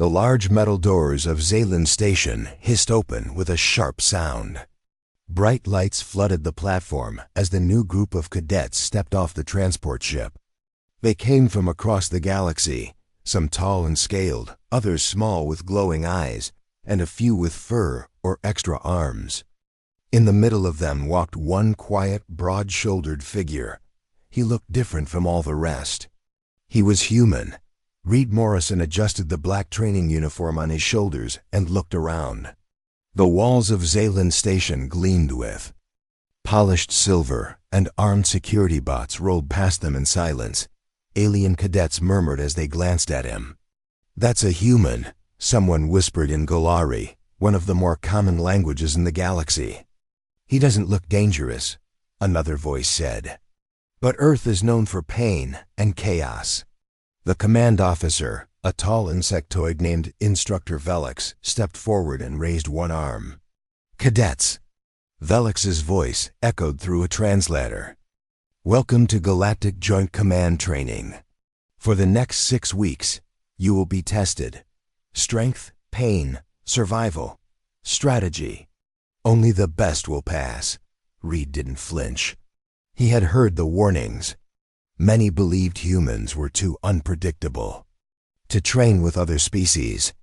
The large metal doors of Zealand Station hissed open with a sharp sound. Bright lights flooded the platform as the new group of cadets stepped off the transport ship. They came from across the galaxy, some tall and scaled, others small with glowing eyes, and a few with fur or extra arms. In the middle of them walked one quiet, broad-shouldered figure. He looked different from all the rest. He was human. Reed Morrison adjusted the black training uniform on his shoulders and looked around. The walls of Zealand Station gleamed with polished silver, and armed security bots rolled past them in silence. Alien cadets murmured as they glanced at him. "That's a human," someone whispered in Golari, one of the more common languages in the galaxy. "He doesn't look dangerous," another voice said. "But Earth is known for pain and chaos." The command officer, a tall insectoid named Instructor Velix, stepped forward and raised one arm. "Cadets!" Velix's voice echoed through a translator. "Welcome to Galactic Joint Command Training. For the next 6 weeks, you will be tested. Strength, pain, survival, strategy. Only the best will pass." Reed didn't flinch. He had heard the warnings. Many believed humans were too unpredictable to train with other species.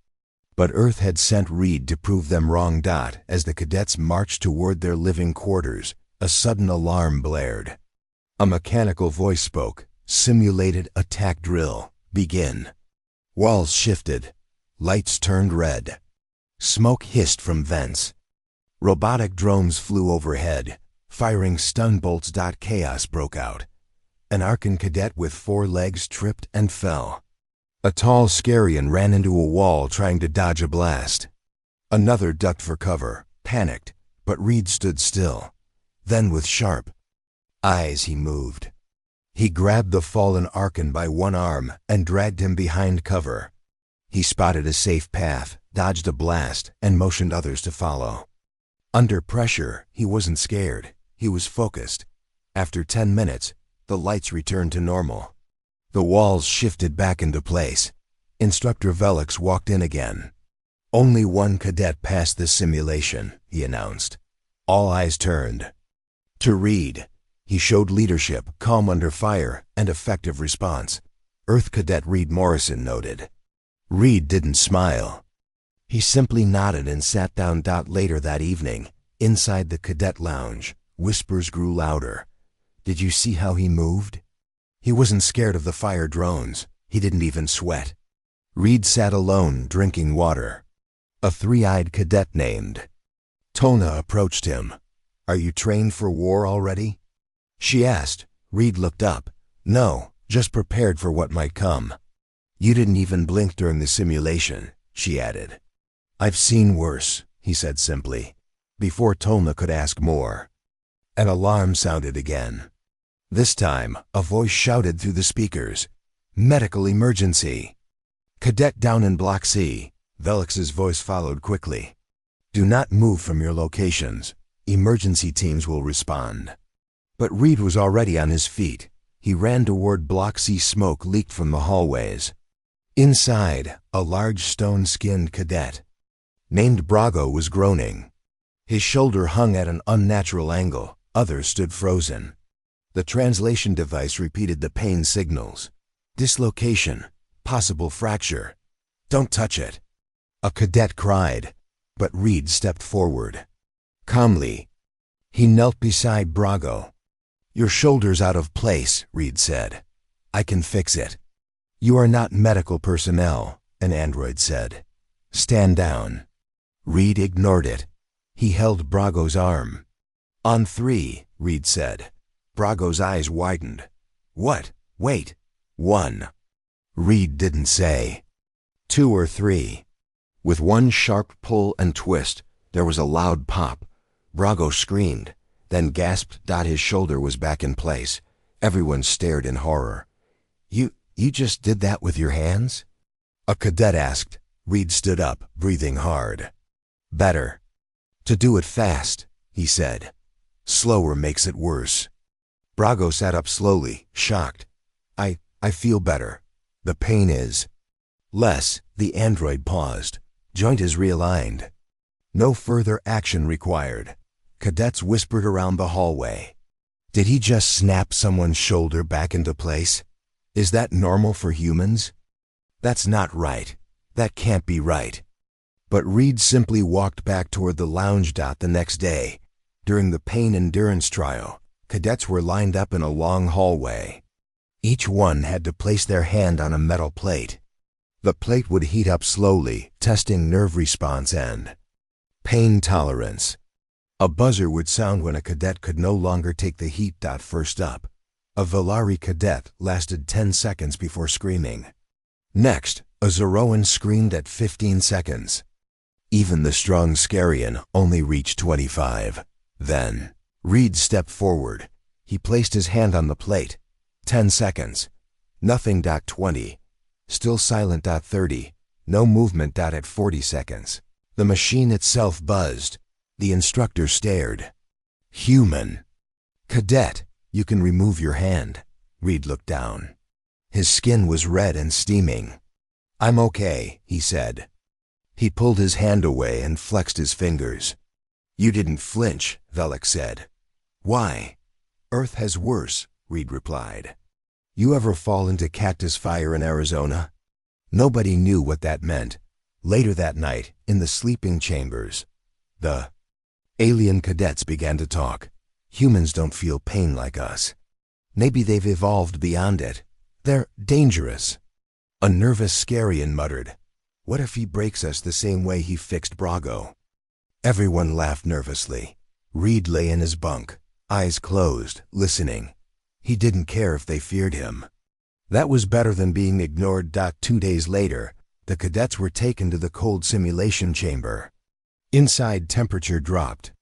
But Earth had sent Reed to prove them wrong. As the cadets marched toward their living quarters, a sudden alarm blared. A mechanical voice spoke. "Simulated attack drill. Begin." Walls shifted. Lights turned red. Smoke hissed from vents. Robotic drones flew overhead, firing stun bolts. Chaos broke out. An Arkan cadet with 4 legs tripped and fell. A tall Scarian ran into a wall trying to dodge a blast. Another ducked for cover, panicked, but Reed stood still. Then with sharp eyes he moved. He grabbed the fallen Arkan by one arm and dragged him behind cover. He spotted a safe path, dodged a blast, and motioned others to follow. Under pressure, he wasn't scared. He was focused. After 10 minutes, the lights returned to normal. The walls shifted back into place. Instructor Velix walked in again. "Only one cadet passed this simulation," he announced. All eyes turned to Reed. He showed leadership, calm under fire, and effective response. Earth Cadet Reed Morrison noted. Reed didn't smile. He simply nodded and sat down. Later that evening, inside the cadet lounge, whispers grew louder. "Did you see how he moved? He wasn't scared of the fire drones. He didn't even sweat." Reed sat alone, drinking water. A 3-eyed cadet named Tona approached him. "Are you trained for war already?" she asked. Reed looked up. "No, just prepared for what might come." "You didn't even blink during the simulation," she added. "I've seen worse," he said simply, before Tona could ask more. An alarm sounded again. This time, a voice shouted through the speakers, "Medical emergency!" "Cadet down in Block C." Velix's voice followed quickly. "Do not move from your locations. Emergency teams will respond." But Reed was already on his feet. He ran toward Block C. Smoke leaked from the hallways. Inside, a large stone-skinned cadet named Brago was groaning. His shoulder hung at an unnatural angle. Others stood frozen. The translation device repeated the pain signals. "Dislocation. Possible fracture. Don't touch it." A cadet cried, but Reed stepped forward. Calmly, he knelt beside Brago. "Your shoulder's out of place," Reed said. "I can fix it." "You are not medical personnel," an android said. "Stand down." Reed ignored it. He held Brago's arm. "On 3, Reed said. Brago's eyes widened. "What? Wait. 1. Reed didn't say. 2 or 3. With one sharp pull and twist, there was a loud pop. Brago screamed, then gasped. His shoulder was back in place. Everyone stared in horror. You just did that with your hands?" a cadet asked. Reed stood up, breathing hard. "Better to do it fast," he said. "Slower makes it worse." Brago sat up slowly, shocked. I feel better. The pain is less. The android paused. Joint is realigned. No further action required. Cadets whispered around the hallway. Did he just snap someone's shoulder back into place? Is that normal for humans? That's not right. That can't be right. But Reed simply walked back toward the lounge. The next day, during the pain endurance trial, cadets were lined up in a long hallway. Each one had to place their hand on a metal plate. The plate would heat up slowly, testing nerve response and pain tolerance. A buzzer would sound when a cadet could no longer take the heat. First up, a Valari cadet lasted 10 seconds before screaming. Next, a Zoroan screamed at 15 seconds. Even the strong Scarian only reached 25. Then, Reed stepped forward. He placed his hand on the plate. 10 seconds. Nothing. 20. Still silent. 30. No movement. At 40 seconds. The machine itself buzzed. The instructor stared. Human. Cadet, you can remove your hand. Reed looked down. His skin was red and steaming. I'm okay, he said. He pulled his hand away and flexed his fingers. You didn't flinch, Velix said. Why? Earth has worse, Reed replied. You ever fall into cactus fire in Arizona? Nobody knew what that meant. Later that night, in the sleeping chambers, the alien cadets began to talk. Humans don't feel pain like us. Maybe they've evolved beyond it. They're dangerous. A nervous Scarian muttered, what if he breaks us the same way he fixed Brago? Everyone laughed nervously. Reed lay in his bunk, eyes closed, listening. He didn't care if they feared him. That was better than being ignored. 2 days later, the cadets were taken to the cold simulation chamber. Inside, temperature dropped.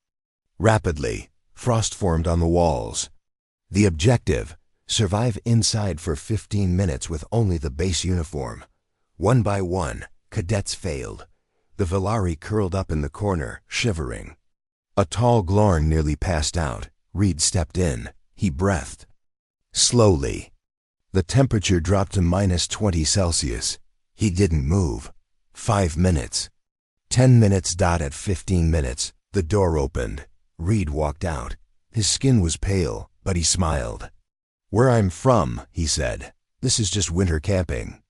Rapidly, frost formed on the walls. The objective, survive inside for 15 minutes with only the base uniform. One by one, cadets failed. The Valari curled up in the corner, shivering. A tall Glorn nearly passed out. Reed stepped in. He breathed. Slowly. The temperature dropped to -20 Celsius. He didn't move. 5 minutes. 10 minutes. At 15 minutes, the door opened. Reed walked out. His skin was pale, but he smiled. Where I'm from, he said. This is just winter camping.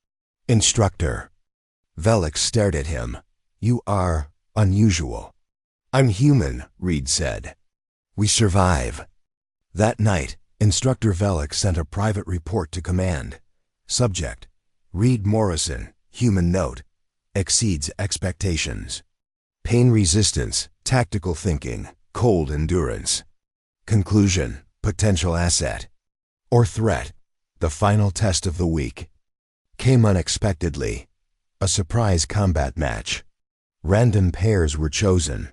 Instructor. Velix stared at him. You are unusual. I'm human, Reed said. We survive. That night, Instructor Velix sent a private report to command. Subject: Reed Morrison, human note, exceeds expectations. Pain resistance, tactical thinking, cold endurance. Conclusion: potential asset. Or threat. The final test of the week came unexpectedly. A surprise combat match. Random pairs were chosen.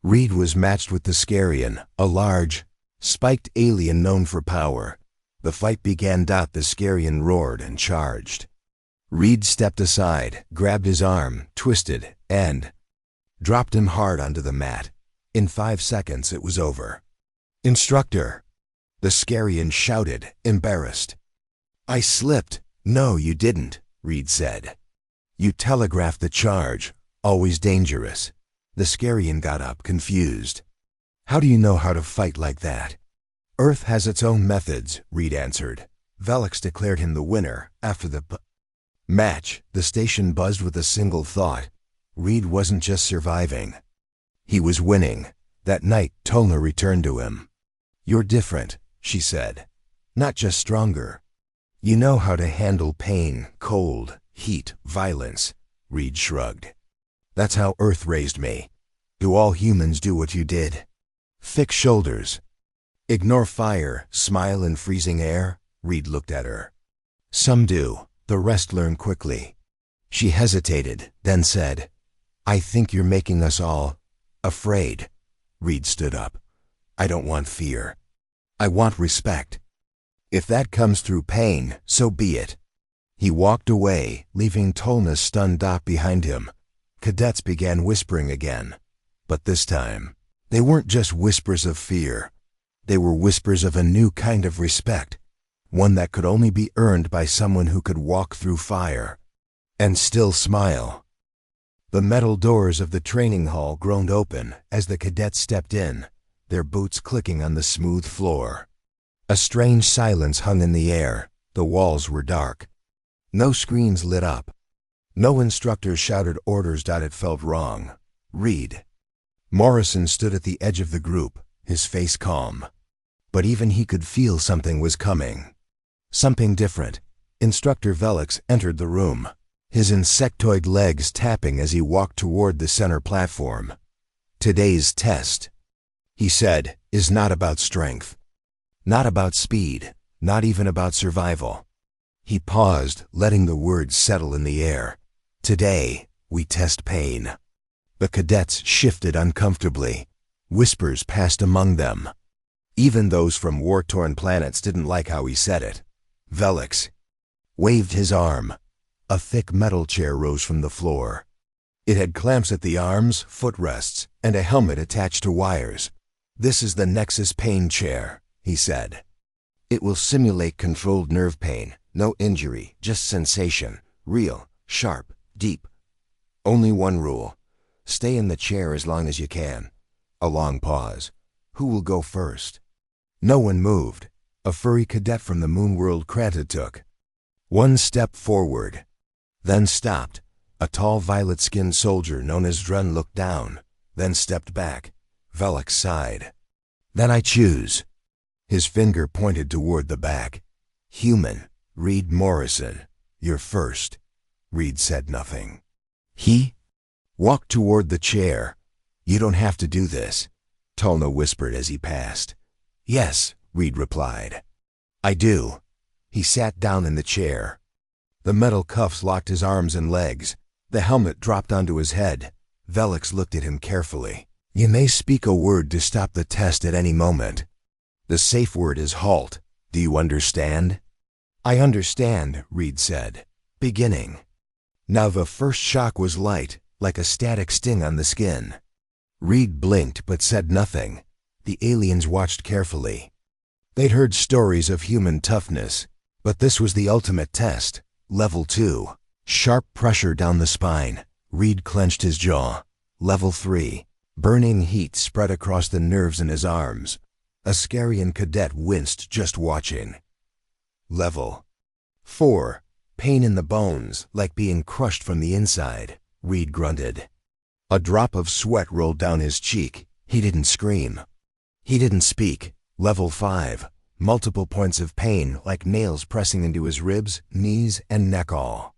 Reed was matched with the Scarian, a large, spiked alien known for power. The fight began. The Scarian roared and charged. Reed stepped aside, grabbed his arm, twisted, and dropped him hard onto the mat. In 5 seconds it was over. Instructor! The Scarian shouted, embarrassed. I slipped. No, you didn't, Reed said. You telegraphed the charge. Always dangerous. The Scarian got up, confused. How do you know how to fight like that? Earth has its own methods, Reed answered. Velix declared him the winner after the match. The station buzzed with a single thought. Reed wasn't just surviving. He was winning. That night, Tolna returned to him. You're different, she said. Not just stronger. You know how to handle pain, cold, heat, violence. Reed shrugged. That's how Earth raised me. Do all humans do what you did? Fix shoulders. Ignore fire, smile in freezing air. Reed looked at her. Some do. The rest learn quickly. She hesitated, then said, I think you're making us all afraid. Reed stood up. I don't want fear. I want respect. If that comes through pain, so be it. He walked away, leaving Tolna stunned behind him. Cadets began whispering again. But this time, they weren't just whispers of fear. They were whispers of a new kind of respect, one that could only be earned by someone who could walk through fire. And still smile. The metal doors of the training hall groaned open as the cadets stepped in, their boots clicking on the smooth floor. A strange silence hung in the air. The walls were dark. No screens lit up. No instructors shouted orders. It felt wrong. Read. Morrison stood at the edge of the group, his face calm. But even he could feel something was coming. Something different. Instructor Velix entered the room, his insectoid legs tapping as he walked toward the center platform. Today's test, he said, is not about strength. Not about speed. Not even about survival. He paused, letting the words settle in the air. Today, we test pain. The cadets shifted uncomfortably. Whispers passed among them. Even those from war-torn planets didn't like how he said it. Velix waved his arm. A thick metal chair rose from the floor. It had clamps at the arms, footrests, and a helmet attached to wires. This is the Nexus Pain Chair, he said. It will simulate controlled nerve pain. No injury, just sensation. Real, sharp, deep. Only one rule. Stay in the chair as long as you can. A long pause. Who will go first? No one moved. A furry cadet from the moon world Kranta took one step forward, then stopped. A tall violet-skinned soldier known as Drun looked down, then stepped back. Velix sighed. Then I choose. His finger pointed toward the back. Human, Reed Morrison. You're first. Reed said nothing. He walked toward the chair. You don't have to do this, Tolna whispered as he passed. Yes, Reed replied. I do. He sat down in the chair. The metal cuffs locked his arms and legs. The helmet dropped onto his head. Velix looked at him carefully. You may speak a word to stop the test at any moment. The safe word is halt. Do you understand? I understand, Reed said. Beginning. Now the first shock was light, like a static sting on the skin. Reed blinked but said nothing. The aliens watched carefully. They'd heard stories of human toughness, but this was the ultimate test. Level 2. Sharp pressure down the spine. Reed clenched his jaw. Level 3. Burning heat spread across the nerves in his arms. A Scarian cadet winced just watching. Level 4. Pain in the bones, like being crushed from the inside. Reed grunted. A drop of sweat rolled down his cheek. He didn't scream. He didn't speak. Level 5. Multiple points of pain, like nails pressing into his ribs, knees, and neck all.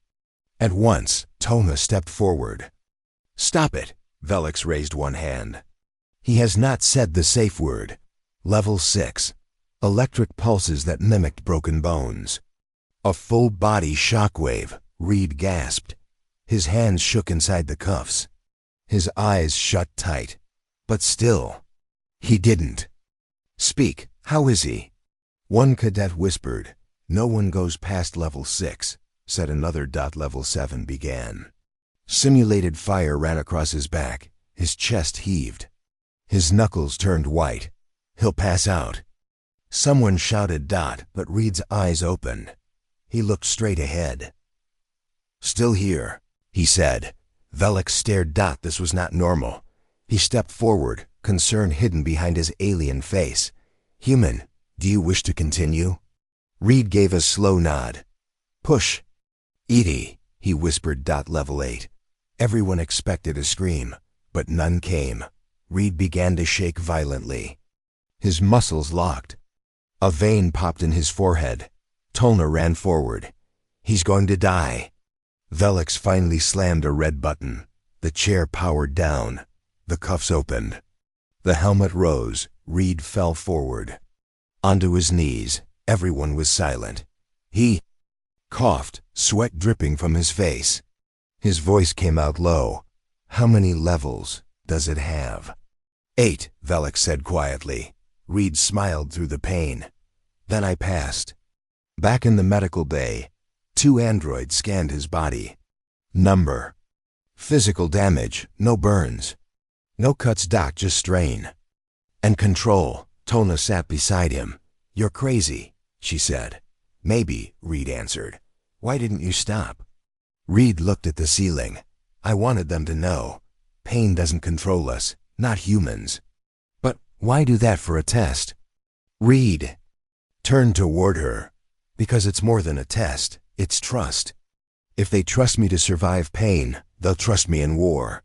At once, Tolna stepped forward. Stop it, Velix raised one hand. He has not said the safe word. Level 6. Electric pulses that mimicked broken bones. A full-body shockwave, Reed gasped. His hands shook inside the cuffs. His eyes shut tight. But still, he didn't. Speak, how is he? One cadet whispered. No one goes past level 6, said another. Level 7 began. Simulated fire ran across his back. His chest heaved. His knuckles turned white. He'll pass out. Someone shouted. But Reed's eyes opened. He looked straight ahead. Still here, he said. Velix stared. This was not normal. He stepped forward, concern hidden behind his alien face. Human, do you wish to continue? Reed gave a slow nod. Push. Edie, he whispered. Level 8. Everyone expected a scream, but none came. Reed began to shake violently. His muscles locked. A vein popped in his forehead. Tolna ran forward. He's going to die. Velix finally slammed a red button. The chair powered down. The cuffs opened. The helmet rose. Reed fell forward. Onto his knees. Everyone was silent. He coughed, sweat dripping from his face. His voice came out low. How many levels does it have? 8, Velix said quietly. Reed smiled through the pain. Then I passed. Back in the medical bay, 2 androids scanned his body. Number. Physical damage, no burns. No cuts. Just strain. And control. Tolna sat beside him. You're crazy, she said. Maybe, Reed answered. Why didn't you stop? Reed looked at the ceiling. I wanted them to know. Pain doesn't control us, not humans. But why do that for a test? Reed turned toward her. Because it's more than a test, it's trust. If they trust me to survive pain, they'll trust me in war.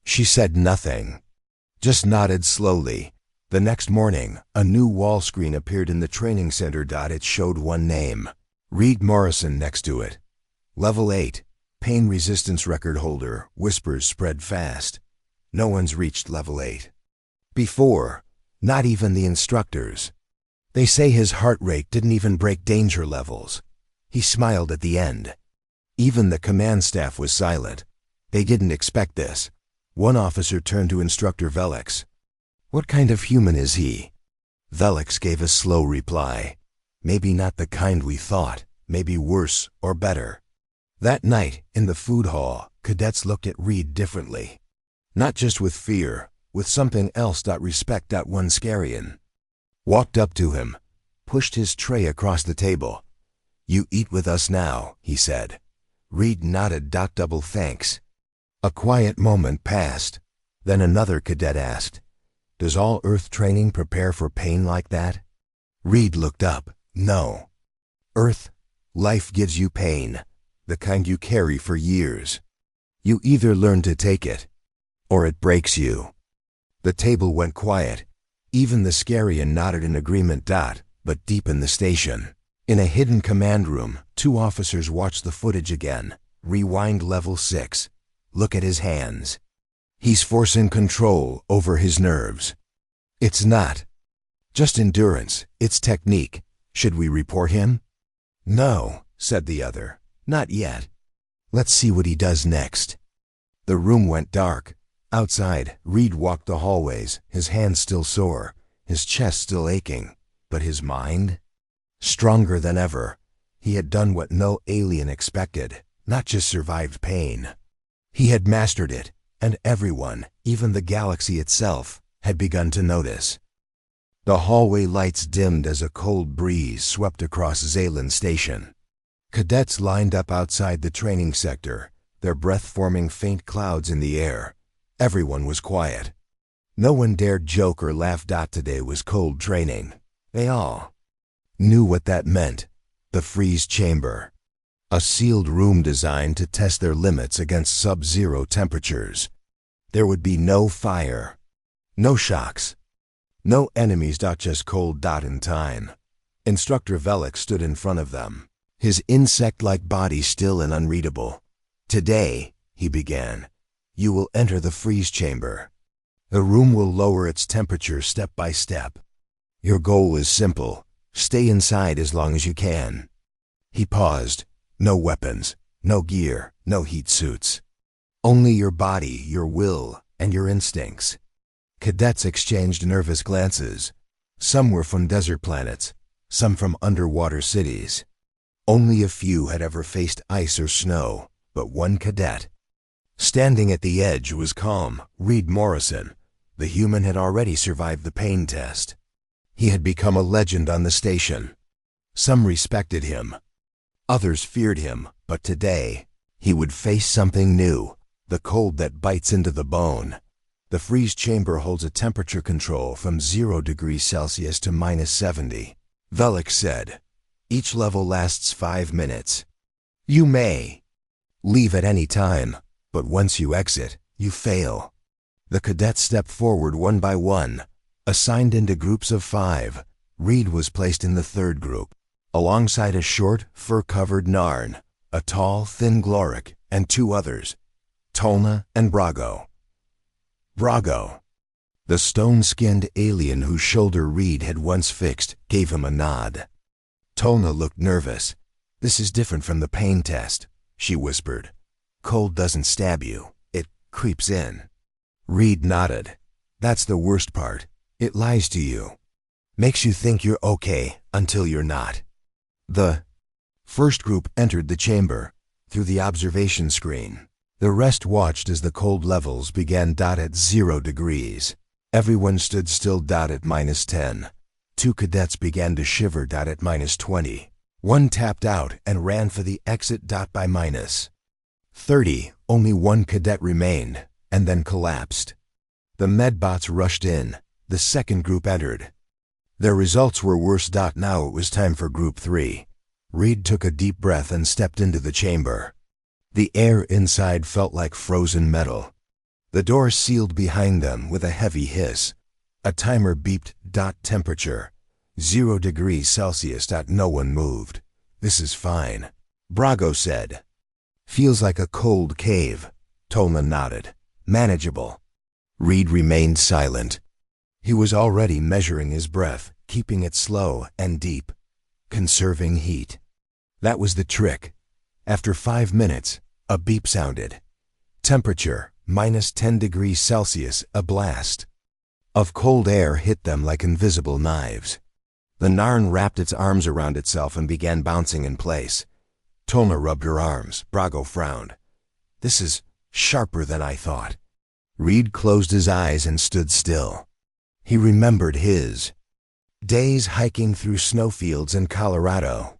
She said nothing, just nodded slowly. The next morning, a new wall screen appeared in the training center. It showed one name, Reed Morrison, next to it. Level 8, pain resistance record holder. Whispers spread fast. No one's reached level 8 before, not even the instructors. They say his heart rate didn't even break danger levels. He smiled at the end. Even the command staff was silent. They didn't expect this. One officer turned to Instructor Velix. What kind of human is he? Velix gave a slow reply. Maybe not the kind we thought. Maybe worse or better. That night, in the food hall, cadets looked at Reed differently. Not just with fear, with something else. Respect. One Scarian walked up to him, pushed his tray across the table. You eat with us now, he said. Reed nodded. Double thanks. A quiet moment passed. Then another cadet asked, Does all Earth training prepare for pain like that? Reed looked up. No. Earth, life gives you pain, the kind you carry for years. You either learn to take it, or it breaks you. The table went quiet. Even the Scarian nodded in agreement. But deep in the station, in a hidden command room, two officers watched the footage again. Rewind level 6. Look at his hands. He's forcing control over his nerves. It's not just endurance, it's technique. Should we report him? No, said the other. Not yet. Let's see what he does next. The room went dark. Outside, Reed walked the hallways, his hands still sore, his chest still aching. But his mind? Stronger than ever. He had done what no alien expected, not just survived pain. He had mastered it, and everyone, even the galaxy itself, had begun to notice. The hallway lights dimmed as a cold breeze swept across Zaylan Station. Cadets lined up outside the training sector, their breath forming faint clouds in the air. Everyone was quiet. No one dared joke or laugh. Today was cold training. They all knew what that meant. The freeze chamber. A sealed room designed to test their limits against sub-zero temperatures. There would be no fire, no shocks, no enemies. Just cold. In time. Instructor Velix stood in front of them, his insect-like body still and unreadable. Today, he began, you will enter the freeze chamber. The room will lower its temperature step by step. Your goal is simple. Stay inside as long as you can. He paused. No weapons, no gear, no heat suits. Only your body, your will, and your instincts. Cadets exchanged nervous glances. Some were from desert planets, some from underwater cities. Only a few had ever faced ice or snow, but one cadet, standing at the edge, was calm. Reed Morrison. The human had already survived the pain test. He had become a legend on the station. Some respected him. Others feared him, but today, he would face something new, the cold that bites into the bone. The freeze chamber holds a temperature control from 0 degrees Celsius to -70. Velix said, each level lasts 5 minutes. You may leave at any time, but once you exit, you fail. The cadets stepped forward one by one, assigned into groups of 5. Reed was placed in the third group, alongside a short, fur-covered Narn, a tall, thin Gloric, and 2 others, Tolna and Brago. Brago, the stone-skinned alien whose shoulder Reed had once fixed, gave him a nod. Tolna looked nervous. This is different from the pain test, she whispered. Cold doesn't stab you, it creeps in. Reed nodded. That's the worst part. It lies to you. Makes you think you're okay until you're not. The first group entered the chamber, through the observation screen. The rest watched as the cold levels began. At 0 degrees. Everyone stood still. At -10. 2 cadets began to shiver. At -20. One tapped out and ran for the exit. By minus 30, only one cadet remained, and then collapsed. The medbots rushed in. The second group entered. Their results were worse. Now it was time for Group 3. Reed took a deep breath and stepped into the chamber. The air inside felt like frozen metal. The door sealed behind them with a heavy hiss. A timer beeped. Temperature 0 degrees Celsius. No one moved. This is fine, Brago said. Feels like a cold cave. Tolna nodded. Manageable. Reed remained silent. He was already measuring his breath, keeping it slow and deep, conserving heat. That was the trick. After 5 minutes, a beep sounded. Temperature -10 degrees Celsius. A blast of cold air hit them like invisible knives. The Narn wrapped its arms around itself and began bouncing in place. Tolna rubbed her arms. Brago frowned. This is sharper than I thought. Reed closed his eyes and stood still. He remembered his days hiking through snowfields in Colorado.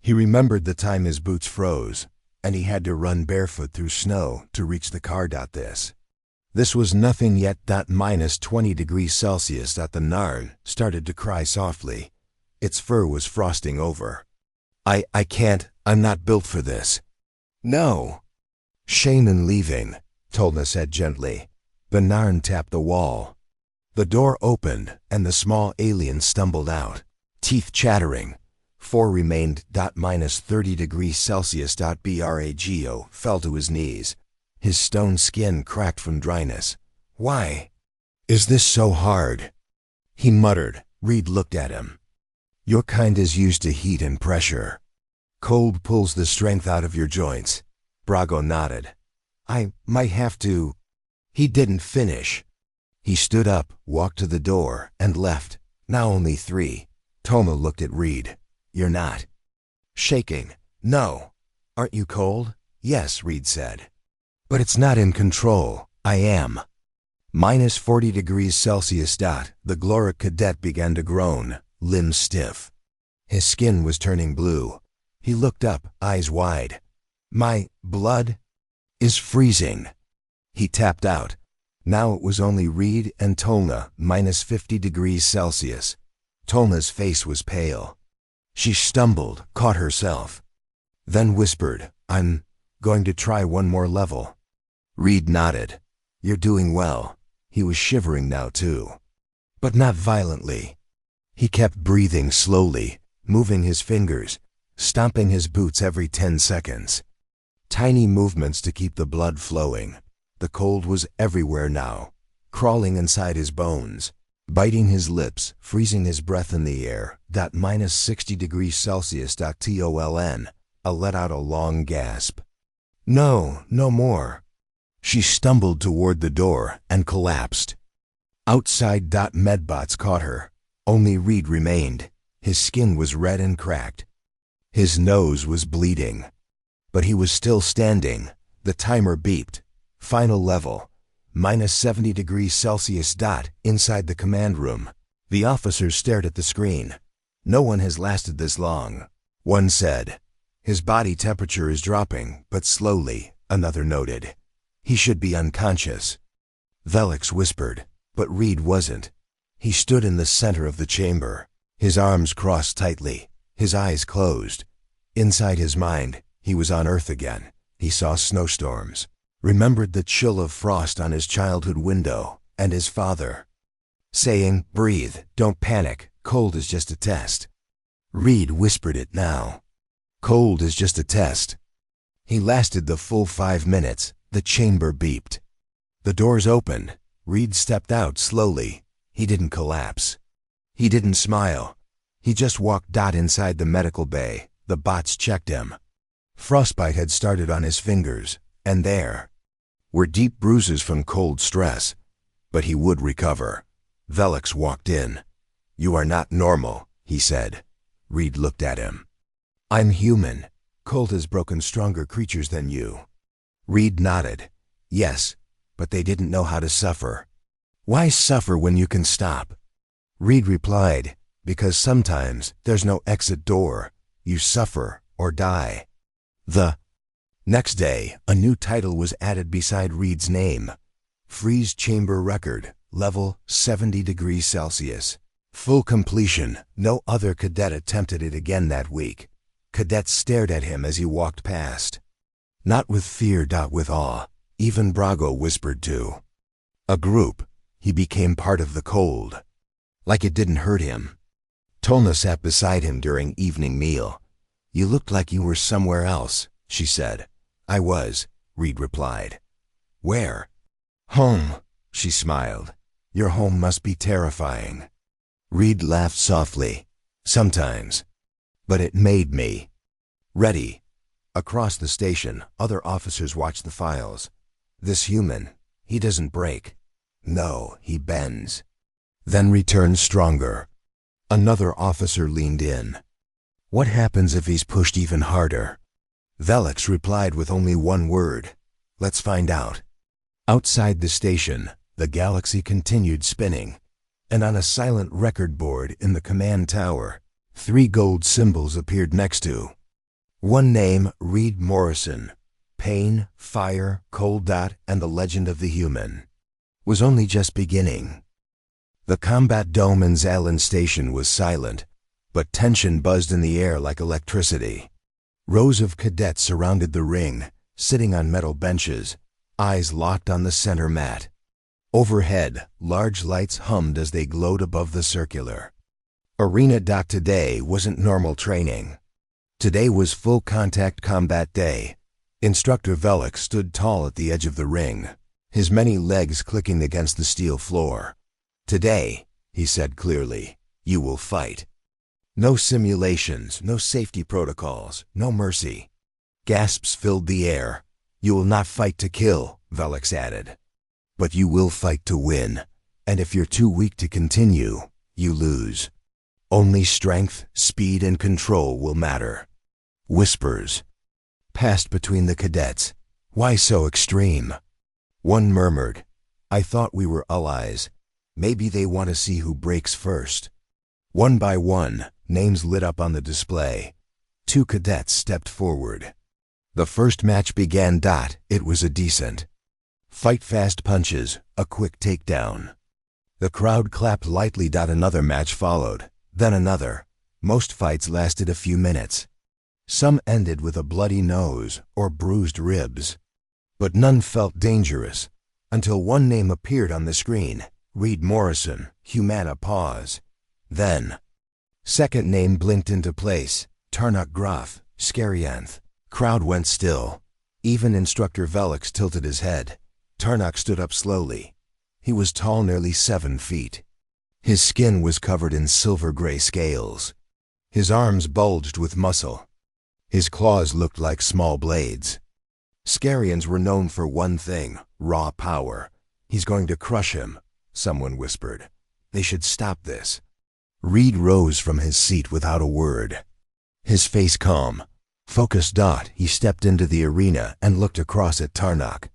He remembered the time his boots froze, and he had to run barefoot through snow to reach the car. This was nothing yet. -20 degrees Celsius. The Narn started to cry softly. Its fur was frosting over. I can't. I'm not built for this. No. Shane and leaving, Tolna said gently. The Narn tapped the wall. The door opened, and the small alien stumbled out, teeth chattering. 4 remained. -30 degrees Celsius. Brago fell to his knees. His stone skin cracked from dryness. Why is this so hard? He muttered. Reed looked at him. Your kind is used to heat and pressure. Cold pulls the strength out of your joints. Brago nodded. I might have to. He didn't finish. He stood up, walked to the door, and left. Now only 3. Tolna looked at Reed. You're not shaking. No. Aren't you cold? Yes, Reed said. But it's not in control. I am. -40 degrees Celsius. The Gloric cadet began to groan, limbs stiff. His skin was turning blue. He looked up, eyes wide. My blood is freezing. He tapped out. Now it was only Reed and Tolna. -50 degrees Celsius. Tolna's face was pale. She stumbled, caught herself, then whispered, I'm going to try one more level. Reed nodded. You're doing well. He was shivering now too, but not violently. He kept breathing slowly, moving his fingers, stomping his boots every 10 seconds. Tiny movements to keep the blood flowing. The cold was everywhere now, crawling inside his bones, biting his lips, freezing his breath in the air. -60 degrees Celsius. Toln let out a long gasp. No, no more. She stumbled toward the door and collapsed. Outside. Medbots caught her. Only Reed remained. His skin was red and cracked. His nose was bleeding. But he was still standing. The timer beeped. Final level. -70 degrees Celsius. Inside the command room, the officers stared at the screen. No one has lasted this long. One said. His body temperature is dropping, but slowly, another noted. He should be unconscious. Velix whispered, but Reed wasn't. He stood in the center of the chamber, his arms crossed tightly, his eyes closed. Inside his mind, he was on Earth again. He saw snowstorms, remembered the chill of frost on his childhood window, and his father saying, breathe, don't panic, cold is just a test. Reed whispered it now. Cold is just a test. He lasted the full 5 minutes. The chamber beeped. The doors opened. Reed stepped out slowly. He didn't collapse. He didn't smile. He just walked inside the medical bay. The bots checked him. Frostbite had started on his fingers, and there were deep bruises from cold stress. But he would recover. Velix walked in. You are not normal, he said. Reed looked at him. I'm human. Cold has broken stronger creatures than you. Reed nodded. Yes, but they didn't know how to suffer. Why suffer when you can stop? Reed replied, because sometimes there's no exit door. You suffer or die. The Next day, a new title was added beside Reed's name. Freeze chamber record, level 70 degrees Celsius. Full completion. No other cadet attempted it again that week. Cadets stared at him as he walked past. Not with fear, with awe. Even Brago whispered too. A group. He became part of the cold. Like it didn't hurt him. Tolna sat beside him during evening meal. "You looked like you were somewhere else," she said. "I was," Reed replied. "Where?" "Home," she smiled. "Your home must be terrifying." Reed laughed softly. "Sometimes. But it made me." "Ready." Across the station, other officers watched the files. "This human, he doesn't break. No, he bends. Then returns stronger." Another officer leaned in. "What happens if he's pushed even harder?" Velix replied with only one word. "Let's find out." Outside the station, the galaxy continued spinning, and on a silent record board in the command tower, 3 gold symbols appeared next to. One name, Reed Morrison. Pain, fire, cold, and the legend of the human. Was only just beginning. The combat dome in Zalin Station was silent, but tension buzzed in the air like electricity. Rows of cadets surrounded the ring, sitting on metal benches, eyes locked on the center mat. Overhead, large lights hummed as they glowed above the circular. Arena. Today wasn't normal training. Today was full contact combat day. Instructor Velix stood tall at the edge of the ring, his many legs clicking against the steel floor. "Today," he said clearly, "you will fight. No simulations, no safety protocols, no mercy." Gasps filled the air. "You will not fight to kill," Velix added. "But you will fight to win. And if you're too weak to continue, you lose. Only strength, speed, and control will matter." Whispers passed between the cadets. "Why so extreme?" One murmured, "I thought we were allies. Maybe they want to see who breaks first." One by one, names lit up on the display. 2 cadets stepped forward. The first match began. It was a decent fight, fast punches, a quick takedown. The crowd clapped lightly. Another match followed, then another. Most fights lasted a few minutes. Some ended with a bloody nose or bruised ribs. But none felt dangerous, until one name appeared on the screen. Reed Morrison. Humana pause. Then, second name blinked into place. Tarnok Groff. Skarianth. Crowd went still. Even Instructor Velix tilted his head. Tarnok stood up slowly. He was tall, nearly 7 feet. His skin was covered in silver-gray scales. His arms bulged with muscle. His claws looked like small blades. Skarians were known for one thing, raw power. "He's going to crush him," someone whispered. "They should stop this." Reed rose from his seat without a word. His face calm. Focused. He stepped into the arena and looked across at Tarnok,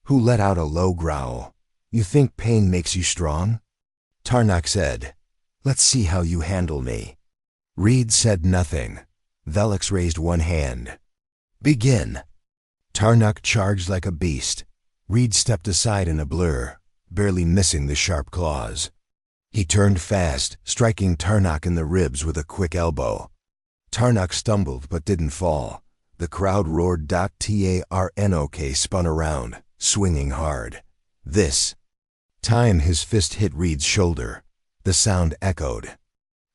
who let out a low growl. "You think pain makes you strong?" Tarnok said, "Let's see how you handle me." Reed said nothing. Velix raised one hand. "Begin." Tarnok charged like a beast. Reed stepped aside in a blur, barely missing the sharp claws. He turned fast, striking Tarnok in the ribs with a quick elbow. Tarnok stumbled but didn't fall. The crowd roared. Tarnok spun around, swinging hard. This time his fist hit Reed's shoulder. The sound echoed.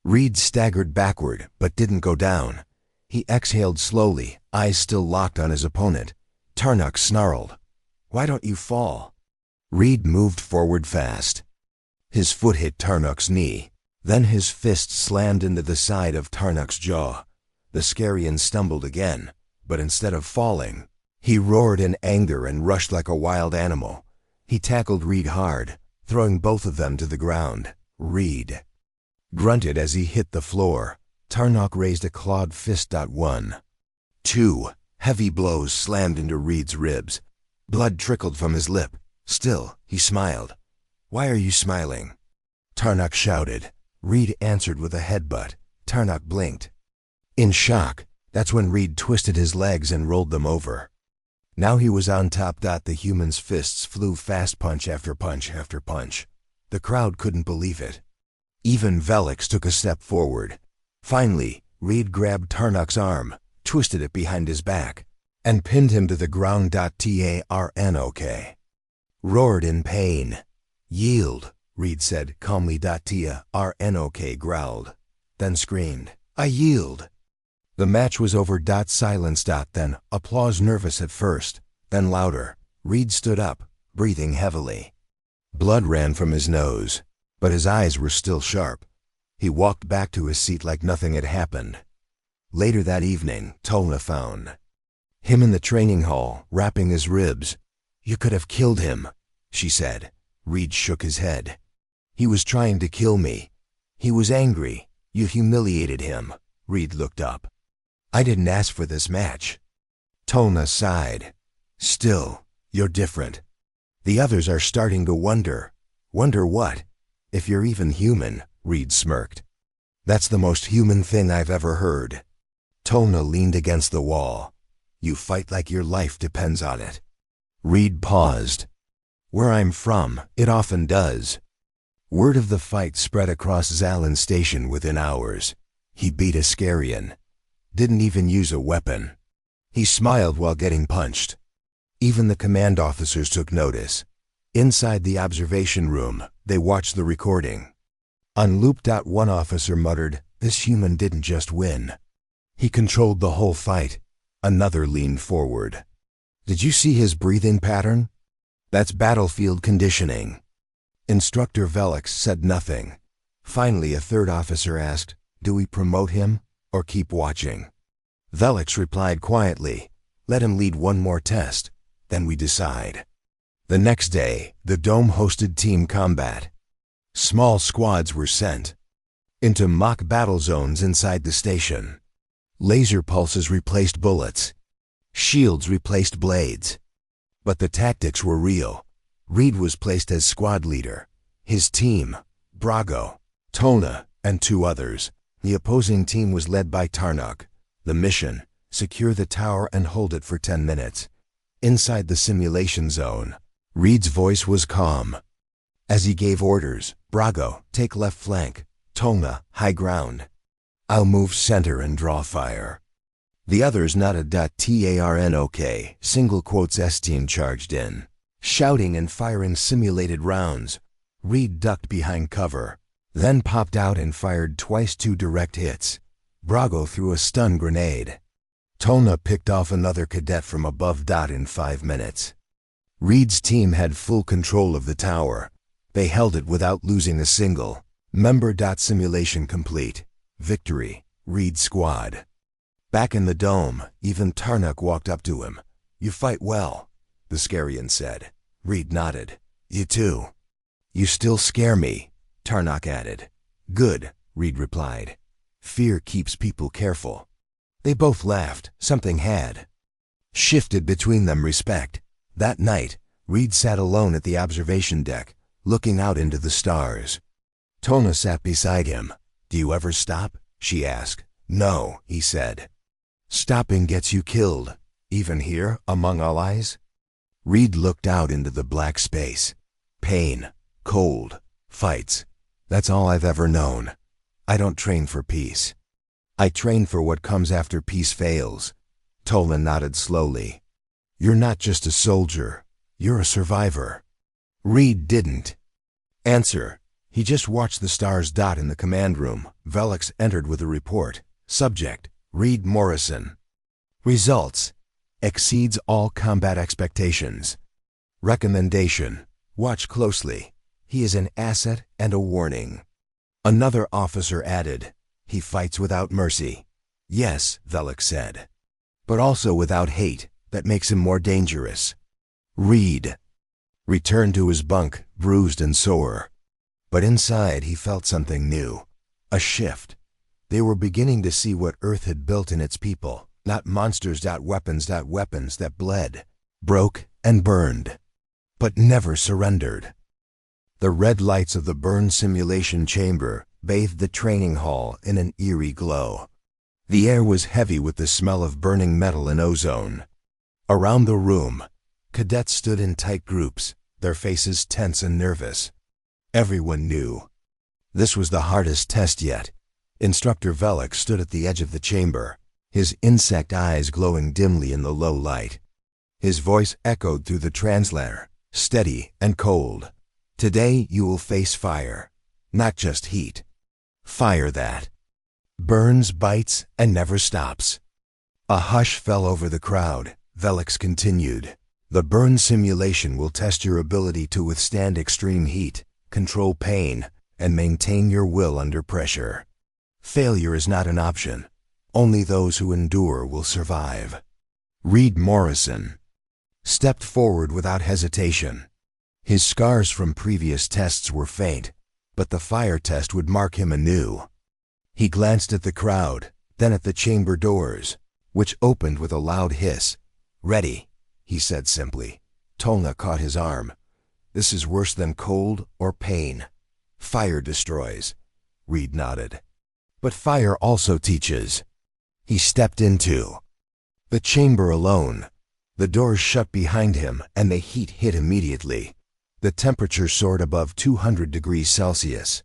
Reed staggered backward but didn't go down. He exhaled slowly, eyes still locked on his opponent. Tarnok snarled, "Why don't you fall?" Reed moved forward fast. His foot hit Tarnok's knee. Then his fist slammed into the side of Tarnok's jaw. The Skarian stumbled again, but instead of falling, he roared in anger and rushed like a wild animal. He tackled Reed hard, throwing both of them to the ground. Reed grunted as he hit the floor. Tarnok raised a clawed fist. 1, 2, heavy blows slammed into Reed's ribs. Blood trickled from his lip. Still, he smiled. "Why are you smiling?" Tarnok shouted. Reed answered with a headbutt. Tarnok blinked. In shock, that's when Reed twisted his legs and rolled them over. Now he was on top. The human's fists flew fast, punch after punch after punch. The crowd couldn't believe it. Even Velix took a step forward. Finally, Reed grabbed Tarnok's arm, twisted it behind his back, and pinned him to the ground. Tarnok roared in pain. "Yield," Reed said calmly. Tarnok growled, then screamed, "I yield." The match was over. Silence. Then applause, nervous at first, then louder. Reed stood up, breathing heavily. Blood ran from his nose, but his eyes were still sharp. He walked back to his seat like nothing had happened. Later that evening, Tolna found him in the training hall, wrapping his ribs. "You could have killed him," she said. Reed shook his head. "He was trying to kill me. He was angry. You humiliated him." Reed looked up. "I didn't ask for this match." Tolna sighed. "Still, you're different. The others are starting to wonder." "Wonder what? If you're even human," Reed smirked. "That's the most human thing I've ever heard." Tolna leaned against the wall. "You fight like your life depends on it." Reed paused. "Where I'm from, it often does." Word of the fight spread across Zalin Station within hours. He beat Iscarian. Didn't even use a weapon. He smiled while getting punched. Even the command officers took notice. Inside the observation room, they watched the recording. On loop. One officer muttered, "This human didn't just win. He controlled the whole fight." Another leaned forward. "Did you see his breathing pattern? That's battlefield conditioning." Instructor Velix said nothing. Finally, a third officer asked, "Do we promote him or keep watching?" Velix replied quietly, "Let him lead one more test, then we decide." The next day, the dome hosted team combat. Small squads were sent into mock battle zones inside the station. Laser pulses replaced bullets. Shields replaced blades. But the tactics were real. Reed was placed as squad leader. His team, Brago, Tolna, and 2 others. The opposing team was led by Tarnok. The mission, secure the tower and hold it for 10 minutes. Inside the simulation zone, Reed's voice was calm. As he gave orders, Brago, take left flank. Tolna, high ground. I'll move center and draw fire. The others nodded. Tarnok, single quotes S-team charged in, shouting and firing simulated rounds. Reed ducked behind cover, then popped out and fired twice 2 direct hits. Brago threw a stun grenade. Tolna picked off another cadet from above. In 5 minutes, Reed's team had full control of the tower. They held it without losing a single member. Simulation complete. Victory, Reed squad. Back in the dome, even Tarnok walked up to him. "You fight well," the Scarian said. Reed nodded. "You too." "You still scare me," Tarnok added. "Good," Reed replied. "Fear keeps people careful." They both laughed. Something had shifted between them. Respect. That night, Reed sat alone at the observation deck, looking out into the stars. Tolna sat beside him. "Do you ever stop?" she asked. "No," he said. "Stopping gets you killed, even here, among allies?" Reed looked out into the black space. "Pain, cold, fights. That's all I've ever known. I don't train for peace. I train for what comes after peace fails." Tolna nodded slowly. "You're not just a soldier. You're a survivor." Reed didn't answer. He just watched the stars. In the command room, Velix entered with a report. Subject, Reed Morrison. Results, exceeds all combat expectations. Recommendation, watch closely. He is an asset and a warning. Another officer added, "He fights without mercy." "Yes," Velix said, "but also without hate. That makes him more dangerous." Reed returned to his bunk, bruised and sore. But inside he felt something new. A shift. They were beginning to see what Earth had built in its people. Not monsters. Weapons that bled, broke, and burned, but never surrendered. The red lights of the burn simulation chamber bathed the training hall in an eerie glow. The air was heavy with the smell of burning metal and ozone. Around the room, cadets stood in tight groups, their faces tense and nervous. Everyone knew. This was the hardest test yet. Instructor Velik stood at the edge of the chamber, his insect eyes glowing dimly in the low light. His voice echoed through the translator, steady and cold. Today you will face fire, not just heat. Fire that burns, bites, and never stops. A hush fell over the crowd. Velik continued. The burn simulation will test your ability to withstand extreme heat, control pain, and maintain your will under pressure. Failure is not an option. Only those who endure will survive. Reed Morrison stepped forward without hesitation. His scars from previous tests were faint, but the fire test would mark him anew. He glanced at the crowd, then at the chamber doors, which opened with a loud hiss. "Ready," he said simply. Tolna caught his arm. "This is worse than cold or pain. Fire destroys." Reed nodded. "But fire also teaches." He stepped into the chamber alone. The doors shut behind him and the heat hit immediately. The temperature soared above 200 degrees Celsius.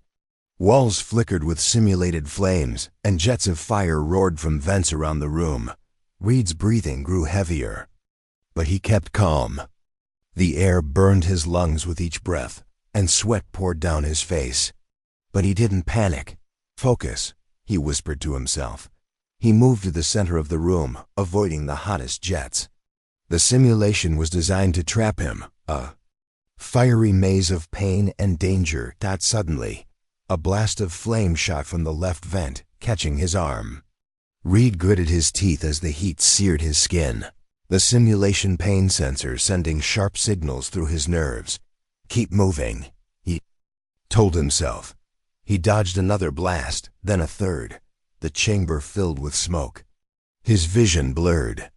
Walls flickered with simulated flames, and jets of fire roared from vents around the room. Reed's breathing grew heavier, but he kept calm. The air burned his lungs with each breath, and sweat poured down his face. But he didn't panic. "Focus," he whispered to himself. He moved to the center of the room, avoiding the hottest jets. The simulation was designed to trap him, a fiery maze of pain and danger. Suddenly, a blast of flame shot from the left vent, catching his arm. Reed gritted his teeth as the heat seared his skin, the simulation pain sensor sending sharp signals through his nerves. "Keep moving," he told himself. He dodged another blast, then a third. The chamber filled with smoke. His vision blurred.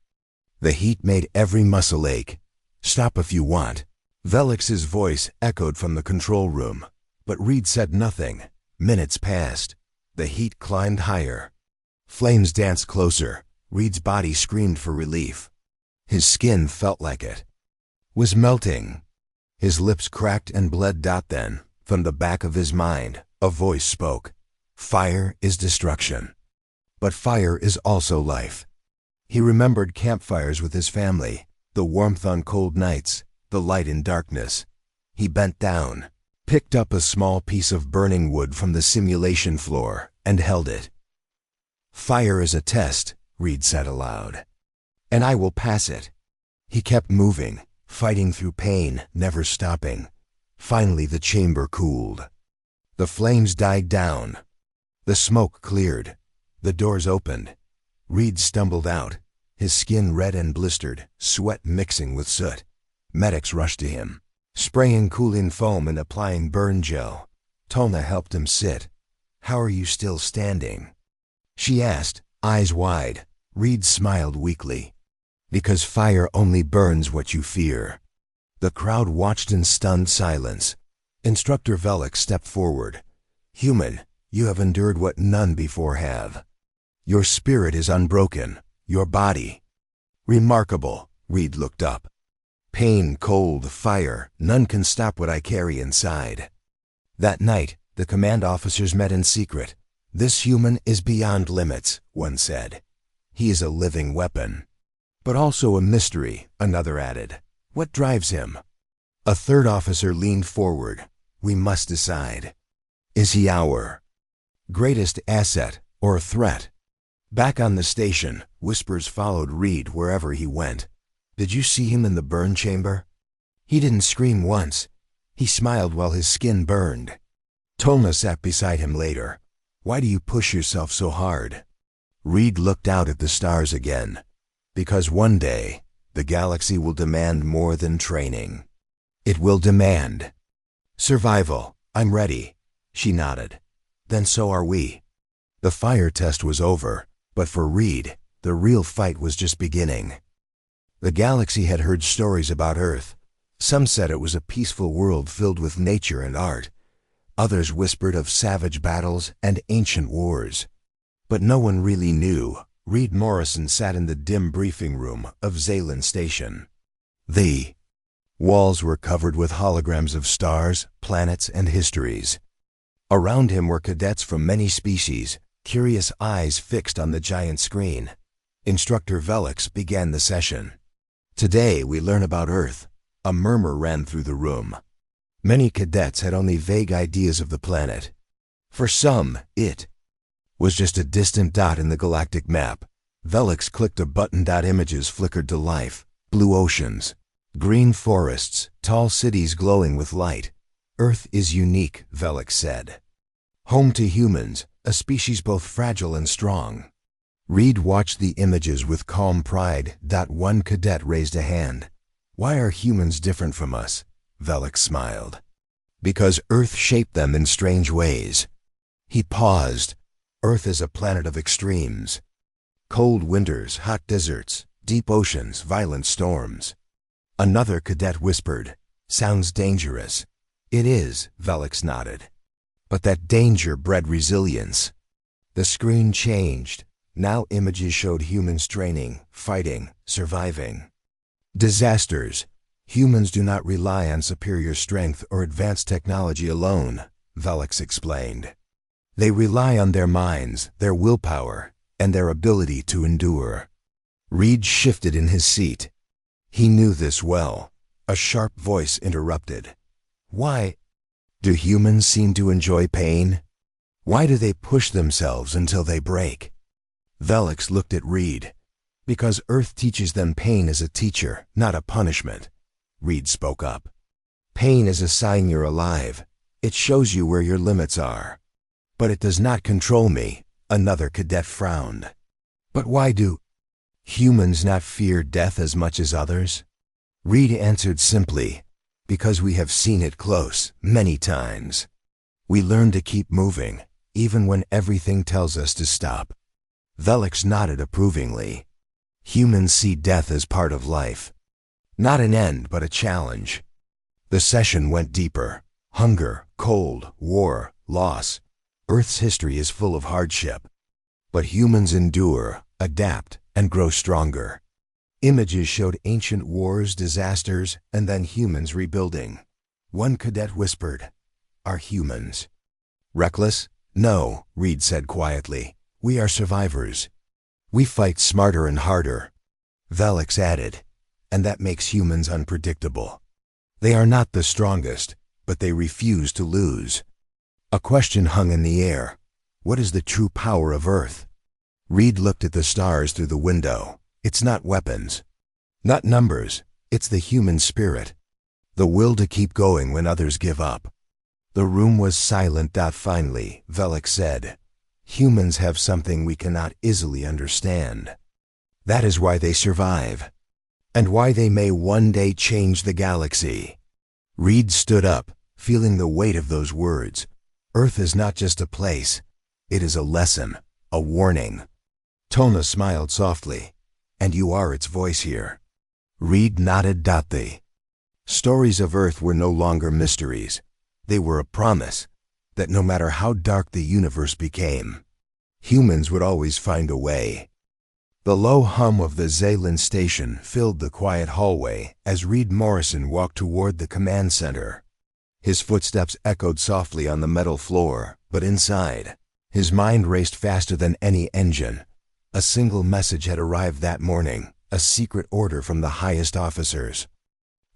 The heat made every muscle ache. "Stop if you want." Velik's voice echoed from the control room, but Reed said nothing. Minutes passed. The heat climbed higher. Flames danced closer. Reed's body screamed for relief. His skin felt like it was melting. His lips cracked and bled. Then, from the back of his mind, a voice spoke. "Fire is destruction. But fire is also life." He remembered campfires with his family, the warmth on cold nights, the light in darkness. He bent down, picked up a small piece of burning wood from the simulation floor, and held it. "Fire is a test," Reed said aloud, "and I will pass it." He kept moving, fighting through pain, never stopping. Finally the chamber cooled. The flames died down. The smoke cleared. The doors opened. Reed stumbled out, his skin red and blistered, sweat mixing with soot. Medics rushed to him, spraying cooling foam and applying burn gel. Tolna helped him sit. "How are you still standing?" she asked, eyes wide. Reed smiled weakly. "Because fire only burns what you fear." The crowd watched in stunned silence. Instructor Velik stepped forward. "Human, you have endured what none before have. Your spirit is unbroken, your body remarkable." Reed looked up. "Pain, cold, fire, none can stop what I carry inside." That night, the command officers met in secret. "This human is beyond limits," one said. "He is a living weapon." "But also a mystery," another added. "What drives him?" A third officer leaned forward. "We must decide. Is he our greatest asset or threat?" Back on the station, whispers followed Reed wherever he went. "Did you see him in the burn chamber? He didn't scream once. He smiled while his skin burned." Tolna sat beside him later. "Why do you push yourself so hard?" Reed looked out at the stars again. "Because one day, the galaxy will demand more than training. It will demand survival." "I'm ready," she nodded. "Then so are we." The fire test was over, but for Reed, the real fight was just beginning. The galaxy had heard stories about Earth. Some said it was a peaceful world filled with nature and art. Others whispered of savage battles and ancient wars. But no one really knew, Reed Morrison sat in the dim briefing room of Zaylan Station. The walls were covered with holograms of stars, planets, and histories. Around him were cadets from many species, curious eyes fixed on the giant screen. Instructor Velix began the session. "Today we learn about Earth." A murmur ran through the room. Many cadets had only vague ideas of the planet. For some, it was just a distant dot in the galactic map. Velix clicked a button. Images flickered to life. Blue oceans, green forests, tall cities glowing with light. "Earth is unique," Velix said. "Home to humans, a species both fragile and strong." Reed watched the images with calm pride. One cadet raised a hand. "Why are humans different from us?" Velix smiled. "Because Earth shaped them in strange ways." He paused. "Earth is a planet of extremes. Cold winters, hot deserts, deep oceans, violent storms." Another cadet whispered, "Sounds dangerous." "It is," Velix nodded. "But that danger bred resilience." The screen changed. Now images showed humans training, fighting, surviving. "Disasters. Humans do not rely on superior strength or advanced technology alone," Velix explained. "They rely on their minds, their willpower, and their ability to endure." Reed shifted in his seat. He knew this well. A sharp voice interrupted. "Why do humans seem to enjoy pain? Why do they push themselves until they break?" Velix looked at Reed. "Because Earth teaches them pain as a teacher, not a punishment." Reed spoke up. "Pain is a sign you're alive. It shows you where your limits are." "But it does not control me," another cadet frowned. "But why do humans not fear death as much as others?" Reed answered simply, "Because we have seen it close, many times. We learn to keep moving, even when everything tells us to stop." Velix nodded approvingly. "Humans see death as part of life. Not an end, but a challenge." The session went deeper. Hunger, cold, war, loss. Earth's history is full of hardship. But humans endure, adapt, and grow stronger. Images showed ancient wars, disasters, and then humans rebuilding. One cadet whispered, "Are humans reckless?" "No," Reed said quietly. "We are survivors. We fight smarter and harder." Velix added, "And that makes humans unpredictable. They are not the strongest, but they refuse to lose." A question hung in the air. What is the true power of Earth? Reed looked at the stars through the window. It's not weapons, not numbers. It's the human spirit. The will to keep going when others give up. The room was silent. Finally, Velix said, "Humans have something we cannot easily understand. That is why they survive, and why they may one day change the galaxy." Reed stood up, feeling the weight of those words. Earth is not just a place. It is a lesson, a warning. Tona smiled softly. "And you are its voice here." Reed nodded. The stories of Earth were no longer mysteries. They were a promise that no matter how dark the universe became, humans would always find a way. The low hum of the Zaylan station filled the quiet hallway as Reed Morrison walked toward the command center. His footsteps echoed softly on the metal floor, but inside, his mind raced faster than any engine. A single message had arrived that morning, a secret order from the highest officers.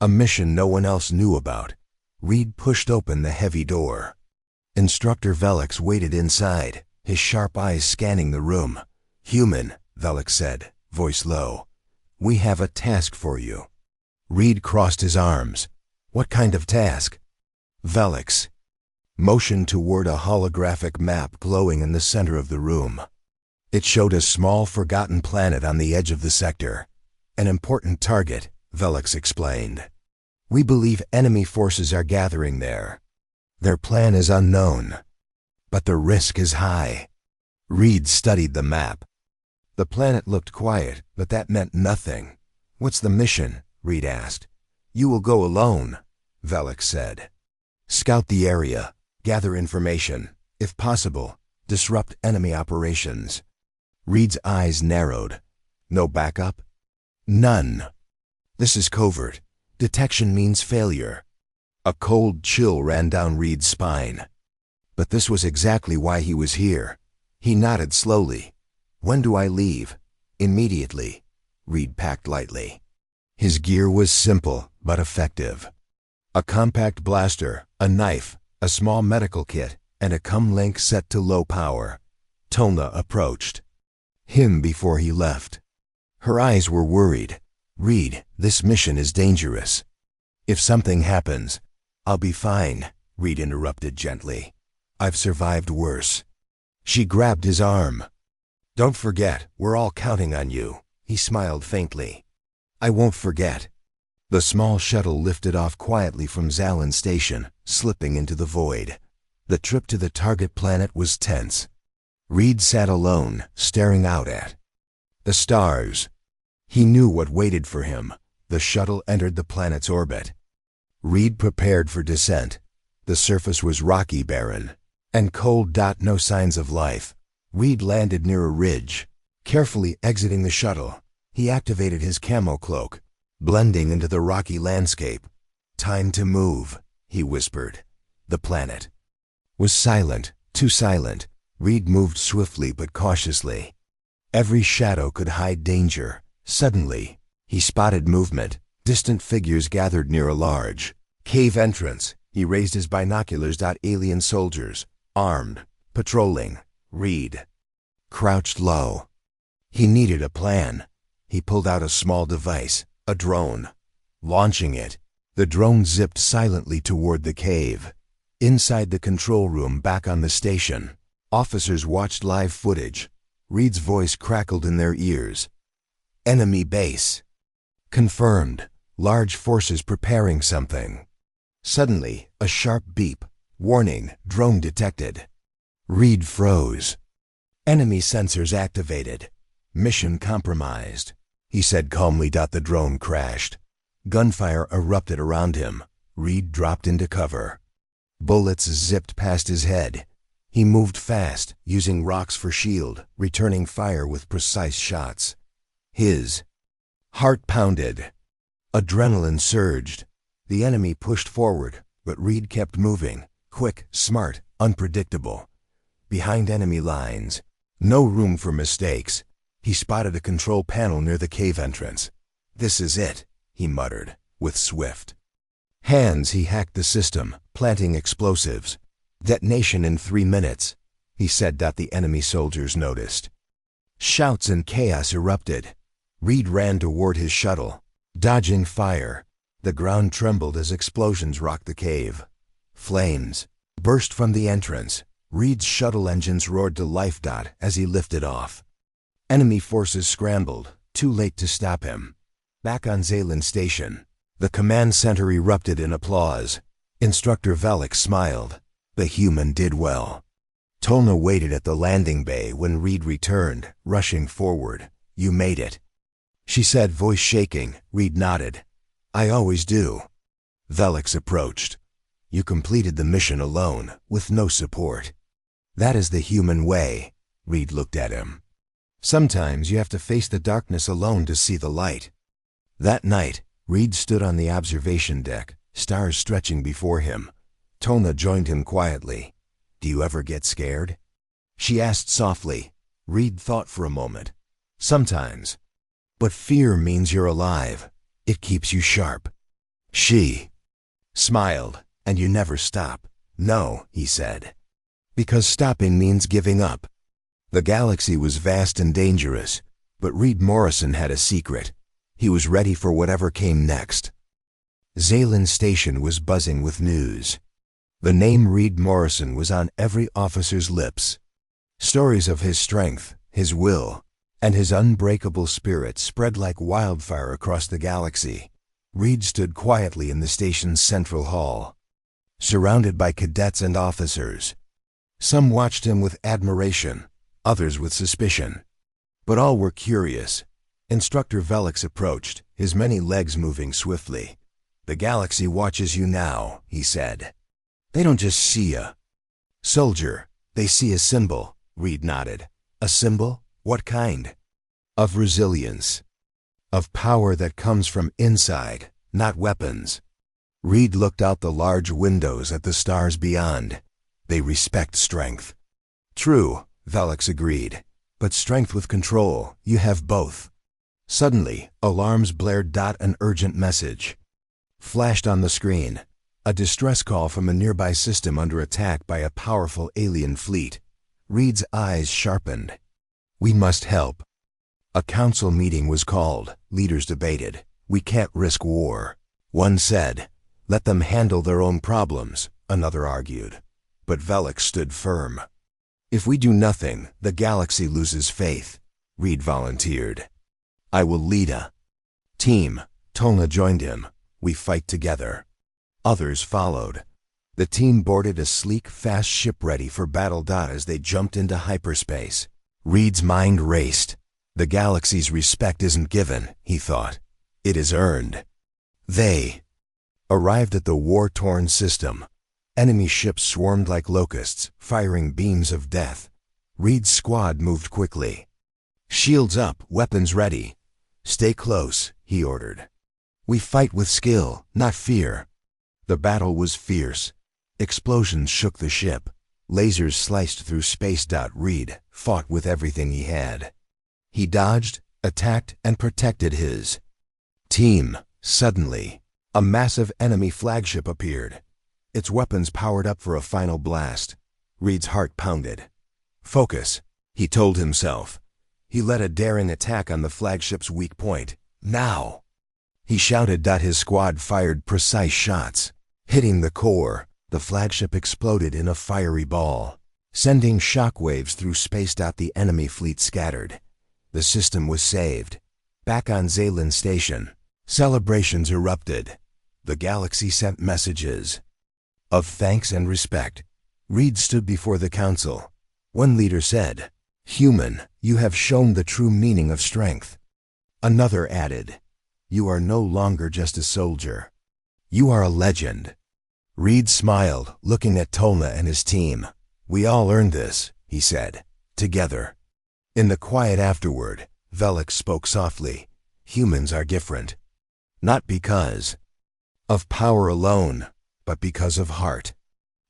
A mission no one else knew about. Reed pushed open the heavy door. Instructor Velix waited inside, his sharp eyes scanning the room. "Human," Velix said, voice low. "We have a task for you." Reed crossed his arms. "What kind of task?" Velix motioned toward a holographic map glowing in the center of the room. It showed a small, forgotten planet on the edge of the sector. "An important target," Velix explained. "We believe enemy forces are gathering there. Their plan is unknown, but the risk is high." Reed studied the map. The planet looked quiet, but that meant nothing. "What's the mission?" Reed asked. "You will go alone," Velix said. "Scout the area, gather information, if possible, disrupt enemy operations." Reed's eyes narrowed. No backup? None. This is covert. Detection means failure. A cold chill ran down Reed's spine. But this was exactly why he was here. He nodded slowly. When do I leave? Immediately. Reed packed lightly. His gear was simple but effective. A compact blaster, a knife, a small medical kit, and a comlink set to low power. Tolna approached him before he left. Her eyes were worried. Reed, this mission is dangerous. If something happens, I'll be fine, Reed interrupted gently. I've survived worse. She grabbed his arm. Don't forget, we're all counting on you. He smiled faintly. I won't forget. The small shuttle lifted off quietly from Zalin Station, slipping into the void. The trip to the target planet was tense. Reed sat alone, staring out at the stars. He knew what waited for him. The shuttle entered the planet's orbit. Reed prepared for descent. The surface was rocky, barren, and cold. No signs of life. Reed landed near a ridge. Carefully exiting the shuttle, he activated his camo cloak, blending into the rocky landscape. Time to move, he whispered. The planet was silent, too silent. Reed moved swiftly but cautiously. Every shadow could hide danger. Suddenly, he spotted movement. Distant figures gathered near a large cave entrance. He raised his binoculars. Alien soldiers, armed, patrolling. Reed crouched low. He needed a plan. He pulled out a small device, a drone. Launching it, the drone zipped silently toward the cave. Inside the control room back on the station, officers watched live footage. Reed's voice crackled in their ears. Enemy base. Confirmed. Large forces preparing something. Suddenly, a sharp beep. Warning, drone detected. Reed froze. Enemy sensors activated. Mission compromised, he said calmly. The drone crashed. Gunfire erupted around him. Reed dropped into cover. Bullets zipped past his head. He moved fast, using rocks for shield, returning fire with precise shots. His heart pounded. Adrenaline surged. The enemy pushed forward, but Reed kept moving, quick, smart, unpredictable. Behind enemy lines, no room for mistakes. He spotted a control panel near the cave entrance. This is it, he muttered, with swift hands. He hacked the system, planting explosives. Detonation in 3 minutes, he said. The enemy soldiers noticed. Shouts and chaos erupted. Reed ran toward his shuttle, dodging fire. The ground trembled as explosions rocked the cave. Flames burst from the entrance. Reed's shuttle engines roared to life. As he lifted off, enemy forces scrambled, too late to stop him. Back on Zalin Station, the command center erupted in applause. Instructor Velik smiled. The human did well. Tolna waited at the landing bay when Reed returned, rushing forward. You made it, she said, voice shaking. Reed nodded. I always do. Velik approached. You completed the mission alone, with no support. That is the human way. Reed looked at him. Sometimes you have to face the darkness alone to see the light. That night, Reed stood on the observation deck, stars stretching before him. Tolna joined him quietly. Do you ever get scared? She asked softly. Reed thought for a moment. Sometimes. But fear means you're alive. It keeps you sharp. She smiled. And you never stop. No, he said. Because stopping means giving up. The galaxy was vast and dangerous, but Reed Morrison had a secret. He was ready for whatever came next. Zalin Station was buzzing with news. The name Reed Morrison was on every officer's lips. Stories of his strength, his will, and his unbreakable spirit spread like wildfire across the galaxy. Reed stood quietly in the station's central hall, surrounded by cadets and officers. Some watched him with admiration, others with suspicion. But all were curious. Instructor Velik approached, his many legs moving swiftly. The galaxy watches you now, he said. They don't just see a soldier, they see a symbol. Reed nodded. A symbol? What kind? Of resilience. Of power that comes from inside, not weapons. Reed looked out the large windows at the stars beyond. They respect strength. True, Velix agreed. But strength with control, you have both. Suddenly, alarms blared. An urgent message flashed on the screen. A distress call from a nearby system under attack by a powerful alien fleet. Reed's eyes sharpened. We must help. A council meeting was called. Leaders debated. We can't risk war. One said, let them handle their own problems. Another argued. But Velix stood firm. If we do nothing, the galaxy loses faith. Reed volunteered. I will lead a team. Tolna joined him. We fight together. Others followed. The team boarded a sleek, fast ship ready for battle. As they jumped into hyperspace, Reed's mind raced. The galaxy's respect isn't given, he thought. It is earned. They arrived at the war-torn system. Enemy ships swarmed like locusts, firing beams of death. Reed's squad moved quickly. Shields up, weapons ready. Stay close, he ordered. We fight with skill, not fear. The battle was fierce. Explosions shook the ship. Lasers sliced through space. Reed fought with everything he had. He dodged, attacked, and protected his team. Suddenly, a massive enemy flagship appeared. Its weapons powered up for a final blast. Reed's heart pounded. Focus, he told himself. He led a daring attack on the flagship's weak point. Now! He shouted. His squad fired precise shots. Hitting the core, the flagship exploded in a fiery ball, sending shockwaves through space. The enemy fleet scattered. The system was saved. Back on Zaylan Station, celebrations erupted. The galaxy sent messages of thanks and respect. Reed stood before the council. One leader said, Human, you have shown the true meaning of strength. Another added, You are no longer just a soldier. You are a legend. Reed smiled, looking at Tolna and his team. We all earned this, he said, together. In the quiet afterward, Velix spoke softly. Humans are different. Not because of power alone, but because of heart.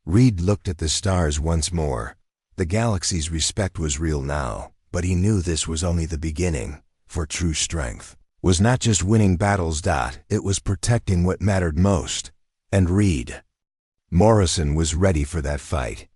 Reed looked at the stars once more. The galaxy's respect was real now, but he knew this was only the beginning, for true strength was not just winning battles. It was protecting what mattered most. And Reed Morrison was ready for that fight.